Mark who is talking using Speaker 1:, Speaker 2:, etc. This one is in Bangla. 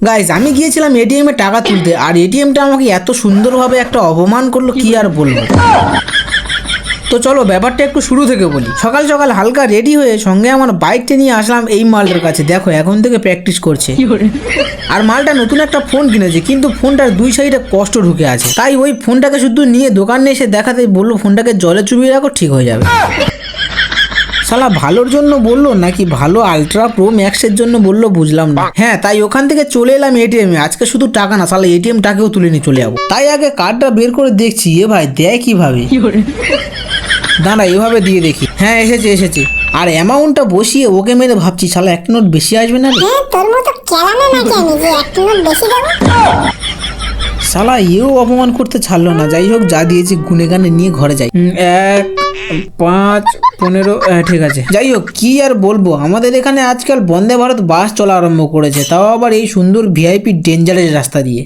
Speaker 1: গাইস আমি গিয়েছিলাম এটিএম এ টাকা তুলতে, আর এটিএমটা আমাকে এত সুন্দরভাবে একটা অপমান করলো, কি আর বলবো। তো চলো ব্যাপারটা একটু শুরু থেকে বলি। সকাল সকাল হালকা রেডি হয়ে সঙ্গে আমার বাইকটা নিয়ে আসলাম এই মালটার কাছে। দেখো এখন থেকে প্র্যাকটিস করছে। আর মালটা নতুন একটা ফোন কিনেছে, কিন্তু ফোনটার দুই সাইডে কষ্ট ঢুকে আছে। তাই ওই ফোনটাকে শুধু নিয়ে দোকানে এসে দেখাতে বললো ফোনটাকে জলে চুবিয়ে রাখো, ঠিক হয়ে যাবে। শালা ভালোর জন্য বললো নাকি ভালো আলট্রা প্রো ম্যাক্সের জন্য বললো বুঝলাম না। হ্যাঁ, তাই ওখান থেকে চলে এলাম এটিএম এ। আজকে শুধু টাকা না, শালা এটিএম টাকেও তুলে নিয়ে চলে যাবো। তাই আগে কার্ডটা বের করে দেখছি, এ ভাই দেয় কিভাবে। দাঁড়া এভাবে দিয়ে দেখি। হ্যাঁ এসেছে। আর অ্যামাউন্টটা বসিয়ে ওকে মেরে ভাবছি শালা একটা নোট বেশি আসবে না রে।
Speaker 2: তোর মতো কেলানো নাকি আমি যে একটা নোট বেশি দেবো।
Speaker 1: শালা এও অপমান করতে ছাড়লো না। যাই হোক, যা দিয়েছি গুনে গানে নিয়ে ঘরে যাই। 1, 5, 15, ঠিক আছে। যাই হোক, কি আর বলবো, আমাদের এখানে আজকাল বন্দে ভারত বাস চলা আরম্ভ করেছে, তাও আবার এই সুন্দর ভিআইপি ডেঞ্জারের রাস্তা দিয়ে।